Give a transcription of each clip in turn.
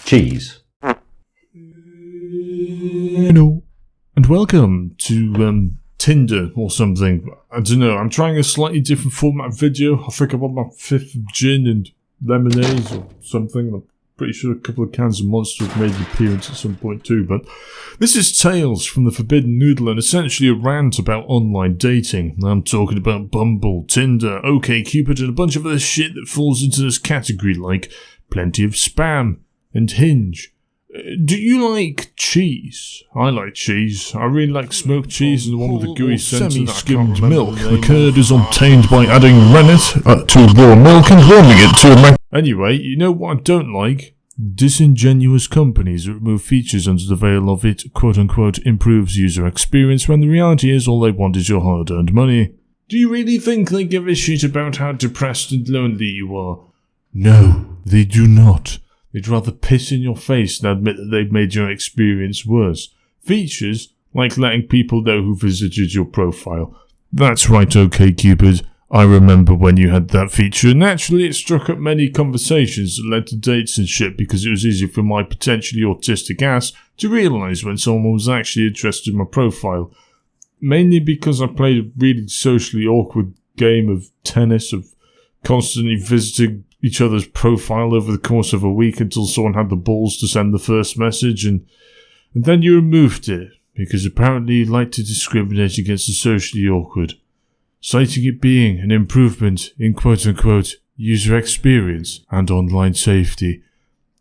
cheese. Hello, and welcome to Tinder or something. I don't know, I'm trying a slightly different format video. I think I'm on my 5th of gin and lemonade or something. I'm pretty sure a couple of cans of Monster have made an appearance at some point too, but this is Tales from the Forbidden Noodle and essentially a rant about online dating. I'm talking about Bumble, Tinder, OkCupid and a bunch of other shit that falls into this category like plenty of spam and Hinge. Do you like cheese? I like cheese. I really like smoked cheese and the one with the gooey centre. Semi-skimmed milk. The curd is obtained by adding rennet to raw milk and warming it to a... Anyway, you know what I don't like? Disingenuous companies that remove features under the veil of it, quote-unquote, improves user experience when the reality is all they want is your hard-earned money. Do you really think they give a shit about how depressed and lonely you are? No, they do not. They'd rather piss in your face than admit that they've made your experience worse. Features, like letting people know who visited your profile. That's right, OkCupid. I remember when you had that feature. Naturally, it struck up many conversations that led to dates and shit because it was easy for my potentially autistic ass to realise when someone was actually interested in my profile. Mainly because I played a really socially awkward game of tennis, of constantly visiting each other's profile over the course of a week until someone had the balls to send the first message, and then you removed it, because apparently you like to discriminate against the socially awkward, citing it being an improvement in quote-unquote user experience and online safety.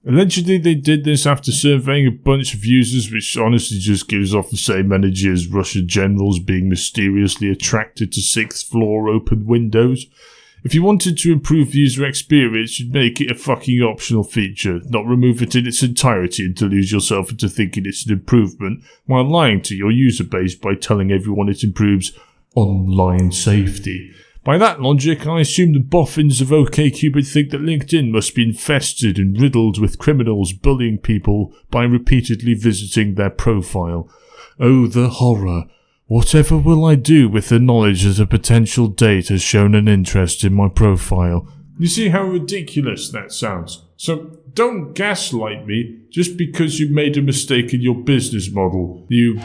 Allegedly they did this after surveying a bunch of users, which honestly just gives off the same energy as Russian generals being mysteriously attracted to 6th floor open windows. If you wanted to improve user experience, you'd make it a fucking optional feature, not remove it in its entirety and delude yourself into thinking it's an improvement, while lying to your user base by telling everyone it improves online safety. By that logic, I assume the boffins of OkCupid think that LinkedIn must be infested and riddled with criminals bullying people by repeatedly visiting their profile. Oh, the horror. Whatever will I do with the knowledge that a potential date has shown an interest in my profile? You see how ridiculous that sounds? So don't gaslight me just because you made a mistake in your business model. You...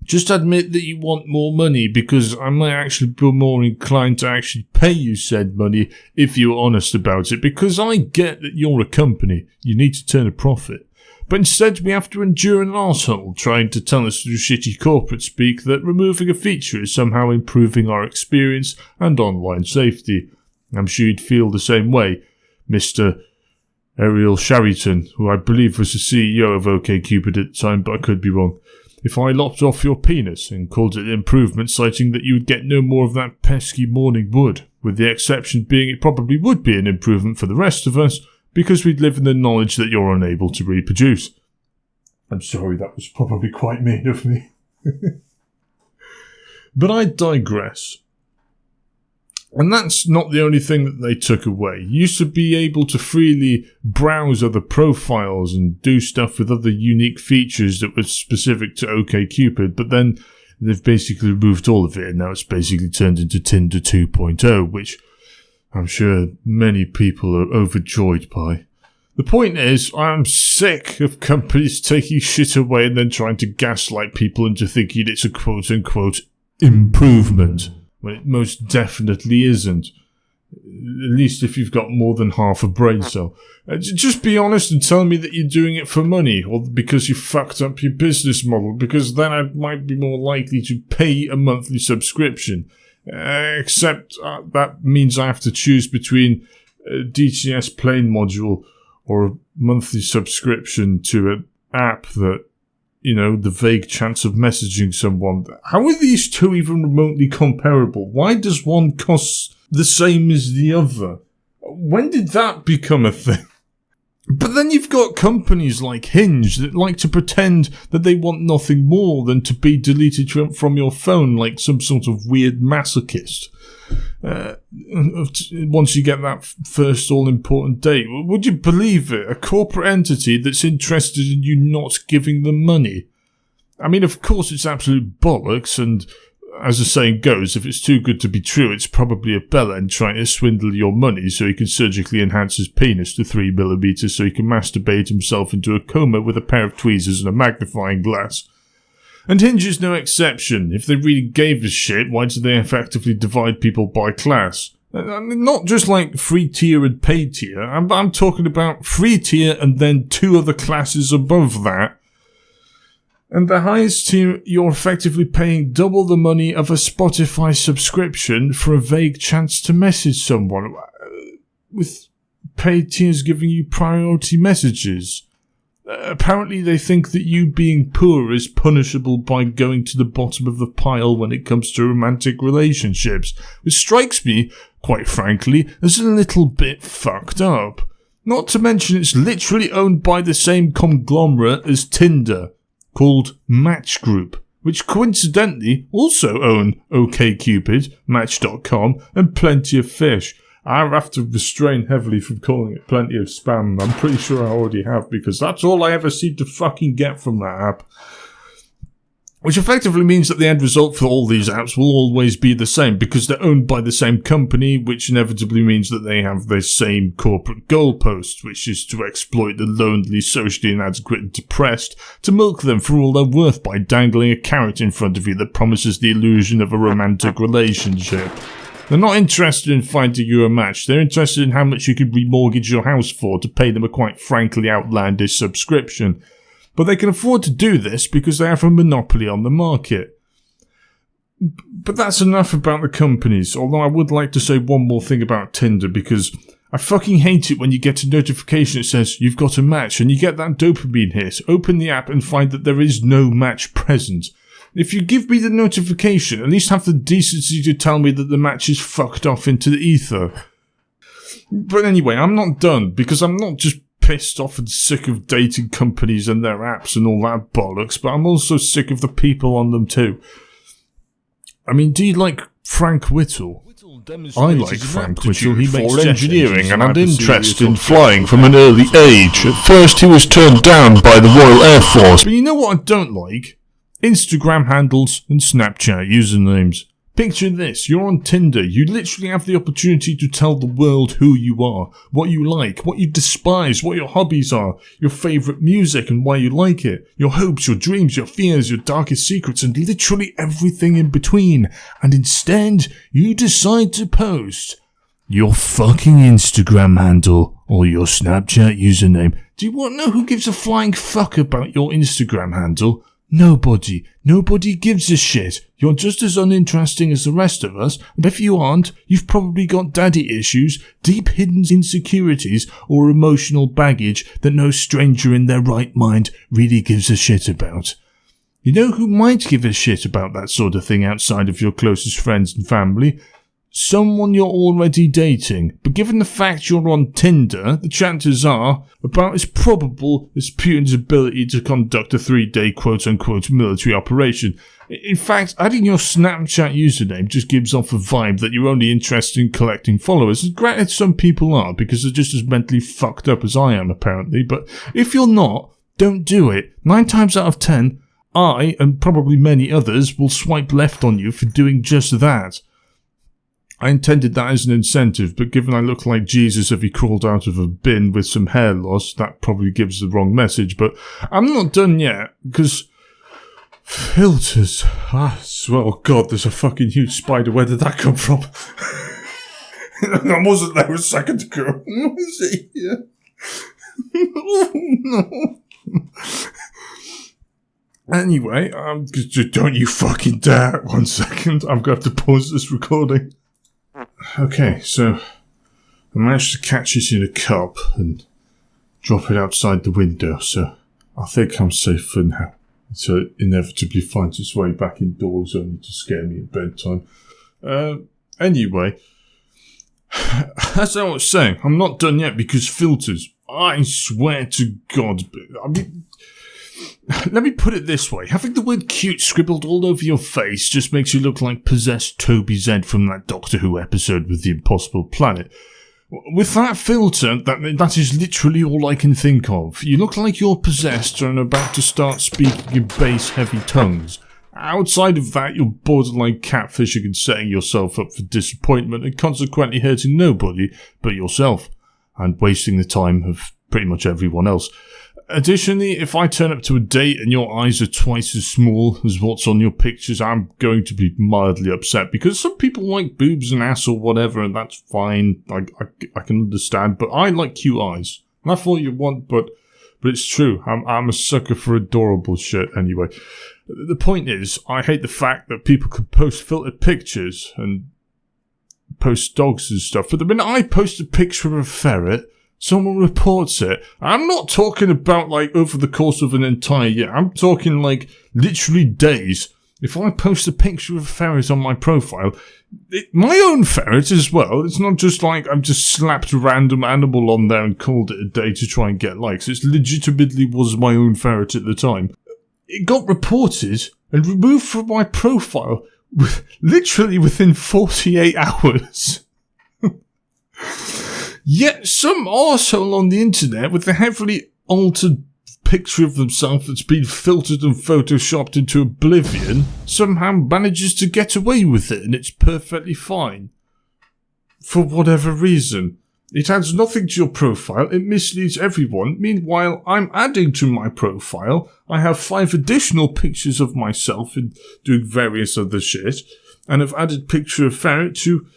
Just admit that you want more money because I might actually be more inclined to actually pay you said money if you're honest about it, because I get that you're a company, you need to turn a profit. But instead we have to endure an arsehole trying to tell us through shitty corporate speak that removing a feature is somehow improving our experience and online safety. I'm sure you'd feel the same way, Mr. Ariel Sharrington, who I believe was the CEO of OkCupid at the time, but I could be wrong. If I lopped off your penis and called it an improvement, citing that you would get no more of that pesky morning wood, with the exception being it probably would be an improvement for the rest of us, because we'd live in the knowledge that you're unable to reproduce. I'm sorry, that was probably quite mean of me. But I digress. And that's not the only thing that they took away. You used to be able to freely browse other profiles and do stuff with other unique features that were specific to OkCupid, but then they've basically removed all of it, and now it's basically turned into Tinder 2.0, which I'm sure many people are overjoyed by. The point is, I'm sick of companies taking shit away and then trying to gaslight people into thinking it's a quote-unquote improvement, when it most definitely isn't. At least if you've got more than half a brain cell. Just be honest and tell me that you're doing it for money, or because you fucked up your business model, because then I might be more likely to pay a monthly subscription. Except that means I have to choose between a DTS plain module or a monthly subscription to an app that, you know, the vague chance of messaging someone. How are these two even remotely comparable? Why does one cost the same as the other? When did that become a thing? But then you've got companies like Hinge that like to pretend that they want nothing more than to be deleted from your phone like some sort of weird masochist. Once you get that first all-important date, would you believe it? A corporate entity that's interested in you not giving them money. I mean, of course it's absolute bollocks, and as the saying goes, if it's too good to be true, it's probably a bellend trying to swindle your money so he can surgically enhance his penis to 3mm so he can masturbate himself into a coma with a pair of tweezers and a magnifying glass. And Hinge is no exception. If they really gave a shit, why do they effectively divide people by class? Not just like free tier and paid tier. I'm talking about free tier and then 2 other classes above that. And the highest tier, you're effectively paying double the money of a Spotify subscription for a vague chance to message someone, with paid tiers giving you priority messages. Apparently they think that you being poor is punishable by going to the bottom of the pile when it comes to romantic relationships, which strikes me, quite frankly, as a little bit fucked up. Not to mention it's literally owned by the same conglomerate as Tinder, called Match Group, which coincidentally also own OkCupid, Match.com, and Plenty of Fish. I have to restrain heavily from calling it Plenty of Spam. I'm pretty sure I already have, because that's all I ever seem to fucking get from that app. Which effectively means that the end result for all these apps will always be the same, because they're owned by the same company, which inevitably means that they have the same corporate goalpost, which is to exploit the lonely, socially inadequate and depressed, to milk them for all they're worth by dangling a carrot in front of you that promises the illusion of a romantic relationship. They're not interested in finding you a match, they're interested in how much you could remortgage your house for to pay them a quite frankly outlandish subscription. But they can afford to do this because they have a monopoly on the market. But that's enough about the companies, although I would like to say one more thing about Tinder, because I fucking hate it when you get a notification that says you've got a match and you get that dopamine hit, open the app and find that there is no match present. If you give me the notification, at least have the decency to tell me that the match is fucked off into the ether. But anyway, I'm not done, because I'm not just pissed off and sick of dating companies and their apps and all that bollocks, but I'm also sick of the people on them too. I mean, do you like Frank Whittle? I like Frank Whittle. He makes engineering and had interest in flying from an early age. At first he was turned down by the Royal Air Force. But you know what I don't like? Instagram handles and Snapchat usernames. Picture this, you're on Tinder, you literally have the opportunity to tell the world who you are, what you like, what you despise, what your hobbies are, your favourite music and why you like it, your hopes, your dreams, your fears, your darkest secrets, and literally everything in between. And instead, you decide to post your fucking Instagram handle or your Snapchat username. Do you want to know who gives a flying fuck about your Instagram handle? Nobody. Nobody gives a shit. You're just as uninteresting as the rest of us, and if you aren't, you've probably got daddy issues, deep hidden insecurities, or emotional baggage that no stranger in their right mind really gives a shit about. You know who might give a shit about that sort of thing outside of your closest friends and family? Someone you're already dating, but given the fact you're on Tinder, the chances are about as probable as Putin's ability to conduct a 3-day quote-unquote military operation. In fact, adding your Snapchat username just gives off a vibe that you're only interested in collecting followers. And granted, some people are, because they're just as mentally fucked up as I am, apparently, but if you're not, don't do it. 9 times out of 10, I, and probably many others, will swipe left on you for doing just that. I intended that as an incentive, but given I look like Jesus if he crawled out of a bin with some hair loss, that probably gives the wrong message. But I'm not done yet, because filters. I swear, oh God, there's a fucking huge spider. Where did that come from? I wasn't there a second ago. Was it? Yeah. Oh, no. Anyway, don't you fucking dare. 1 second. I'm going to have to pause this recording. Okay, so I managed to catch it in a cup and drop it outside the window, so I think I'm safe for now. So it inevitably finds its way back indoors only to scare me at bedtime. Anyway, as I was saying, I'm not done yet because filters, I swear to God, I mean, let me put it this way. Having the word cute scribbled all over your face just makes you look like possessed Toby Zed from that Doctor Who episode with the Impossible Planet. With that filter, that is literally all I can think of. You look like you're possessed and about to start speaking in bass, heavy tones. Outside of that, you're borderline catfishing and setting yourself up for disappointment and consequently hurting nobody but yourself and wasting the time of pretty much everyone else. Additionally, if I turn up to a date and your eyes are twice as small as what's on your pictures, I'm going to be mildly upset because some people like boobs and ass or whatever, and that's fine. I can understand, but I like cute eyes. That's what you want, but it's true. I'm a sucker for adorable shit anyway. The point is, I hate the fact that people could post filtered pictures and post dogs and stuff, but the minute I post a picture of a ferret, someone reports it. I'm not talking about, like, over the course of an entire year. I'm talking, like, literally days. If I post a picture of a ferret on my profile, my own ferret as well, it's not just like I've just slapped a random animal on there and called it a day to try and get likes. It legitimately was my own ferret at the time. It got reported and removed from my profile literally within 48 hours. Yet some arsehole on the internet with a heavily altered picture of themselves that's been filtered and photoshopped into oblivion somehow manages to get away with it, and it's perfectly fine. For whatever reason. It adds nothing to your profile, it misleads everyone. Meanwhile, I'm adding to my profile. I have 5 additional pictures of myself and doing various other shit, and I've added picture of ferret to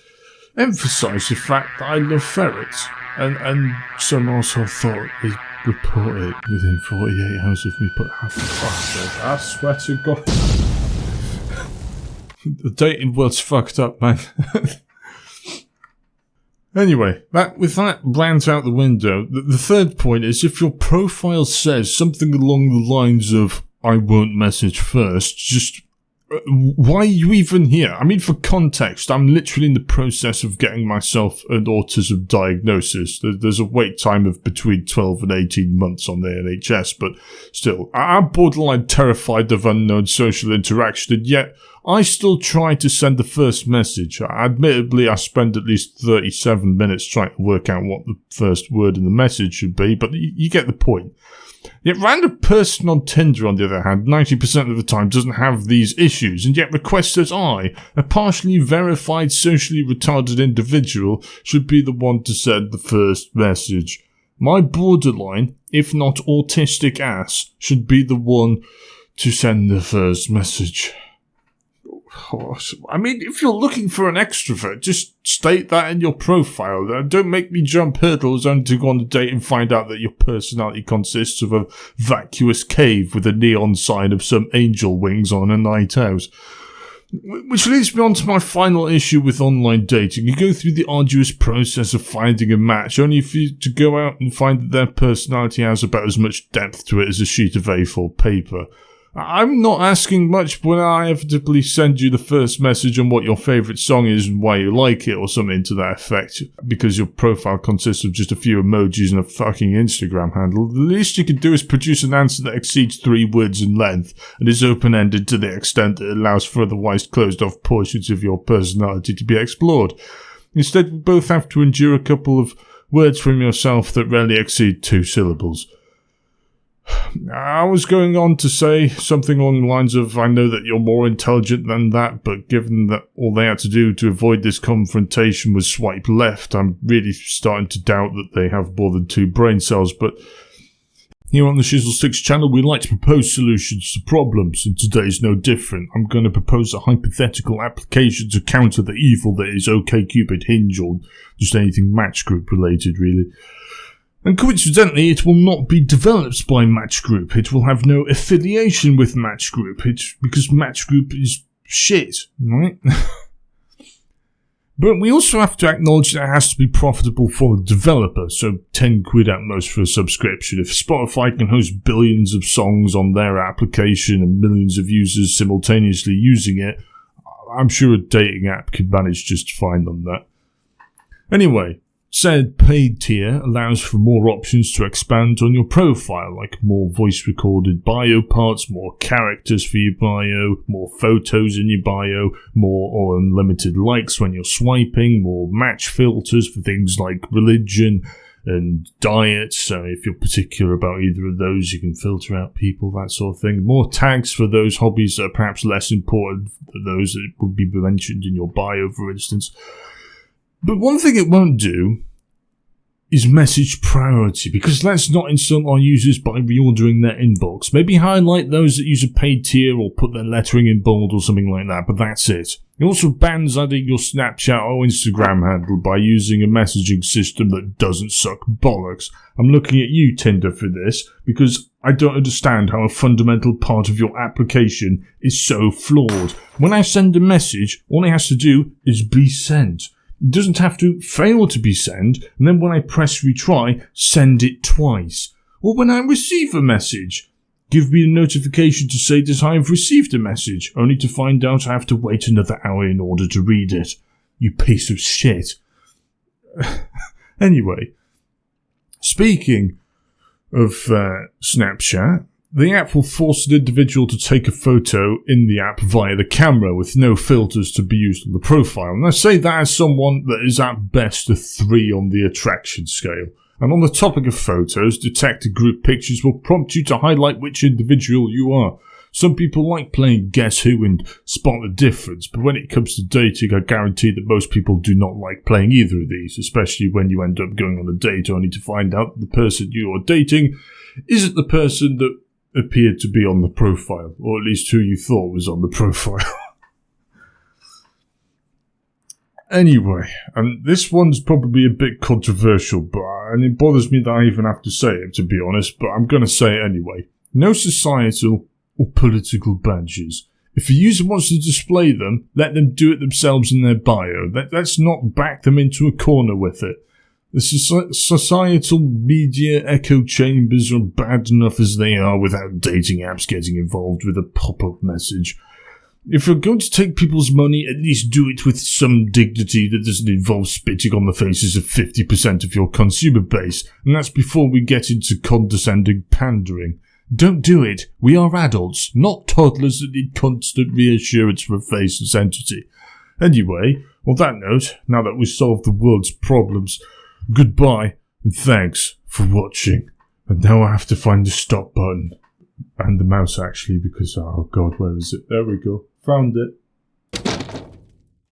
emphasise the fact that I love ferrets. And some arsehole thought they'd report it within 48 hours of me put I swear to God. The dating world's fucked up, man. Anyway, with that rant out the window, the third point is if your profile says something along the lines of, I won't message first, just why are you even here? I mean, for context, I'm literally in the process of getting myself an autism diagnosis. There's a wait time of between 12 and 18 months on the NHS, but still, I'm borderline terrified of unknown social interaction, and yet I still try to send the first message. Admittedly, I spend at least 37 minutes trying to work out what the first word in the message should be, but you get the point. Yet random person on Tinder, on the other hand, 90% of the time doesn't have these issues, and yet requests that I, a partially verified socially retarded individual, should be the one to send the first message. My borderline, if not autistic ass, should be the one to send the first message. I mean, if you're looking for an extrovert, just state that in your profile. Don't make me jump hurdles only to go on a date and find out that your personality consists of a vacuous cave with a neon sign of some angel wings on a night out. Which leads me on to my final issue with online dating. You go through the arduous process of finding a match, only for you to go out and find that their personality has about as much depth to it as a sheet of A4 paper. I'm not asking much when I inevitably send you the first message on what your favourite song is and why you like it or something to that effect, because your profile consists of just a few emojis and a fucking Instagram handle. The least you can do is produce an answer that exceeds 3 words in length and is open-ended to the extent that it allows for otherwise closed-off portions of your personality to be explored. Instead, we both have to endure a couple of words from yourself that rarely exceed 2 syllables. I was going on to say something along the lines of, I know that you're more intelligent than that, but given that all they had to do to avoid this confrontation was swipe left, I'm really starting to doubt that they have more than 2 brain cells. But here on the Shizzle Sticks channel, we like to propose solutions to problems, and today's no different. I'm going to propose a hypothetical application to counter the evil that is OkCupid, Hinge, or just anything Match Group related, really. And coincidentally, it will not be developed by Match Group. It will have no affiliation with Match Group. It's because Match Group is shit, right? But we also have to acknowledge that it has to be profitable for the developer, so 10 quid at most for a subscription. If Spotify can host billions of songs on their application and millions of users simultaneously using it, I'm sure a dating app could manage just fine on that. Anyway, said paid tier allows for more options to expand on your profile, like more voice-recorded bio parts, more characters for your bio, more photos in your bio, more or unlimited likes when you're swiping, more match filters for things like religion, and diet. So if you're particular about either of those, you can filter out people, that sort of thing. More tags for those hobbies that are perhaps less important than those that would be mentioned in your bio, for instance. But one thing it won't do is message priority, because let's not insult our users by reordering their inbox. Maybe highlight those that use a paid tier or put their lettering in bold or something like that, but that's it. It also bans adding your Snapchat or Instagram handle by using a messaging system that doesn't suck bollocks. I'm looking at you, Tinder, for this, because I don't understand how a fundamental part of your application is so flawed. When I send a message, all it has to do is be sent. It doesn't have to fail to be sent, and then when I press retry, send it twice. Or when I receive a message, give me a notification to say that I have received a message, only to find out I have to wait another hour in order to read it. You piece of shit. Anyway, speaking of Snapchat, the app will force an individual to take a photo in the app via the camera with no filters to be used on the profile. And I say that as someone that is at best a 3 on the attraction scale. And on the topic of photos, detected group pictures will prompt you to highlight which individual you are. Some people like playing Guess Who and spot the difference, but when it comes to dating, I guarantee that most people do not like playing either of these, especially when you end up going on a date only to find out that the person you are dating isn't the person that appeared to be on the profile, or at least who you thought was on the profile. Anyway, and this one's probably a bit controversial, and it bothers me that I even have to say it, to be honest, but I'm going to say it anyway. No societal or political badges. If a user wants to display them, let them do it themselves in their bio. Let's not back them into a corner with it. The societal media echo chambers are bad enough as they are without dating apps getting involved with a pop-up message. If you're going to take people's money, at least do it with some dignity that doesn't involve spitting on the faces of 50% of your consumer base, and that's before we get into condescending pandering. Don't do it. We are adults, not toddlers that need constant reassurance from a faceless entity. Anyway, on that note, now that we've solved the world's problems, goodbye, and thanks for watching. And now I have to find the stop button. And the mouse, actually, because, oh god, where is it? There we go. Found it.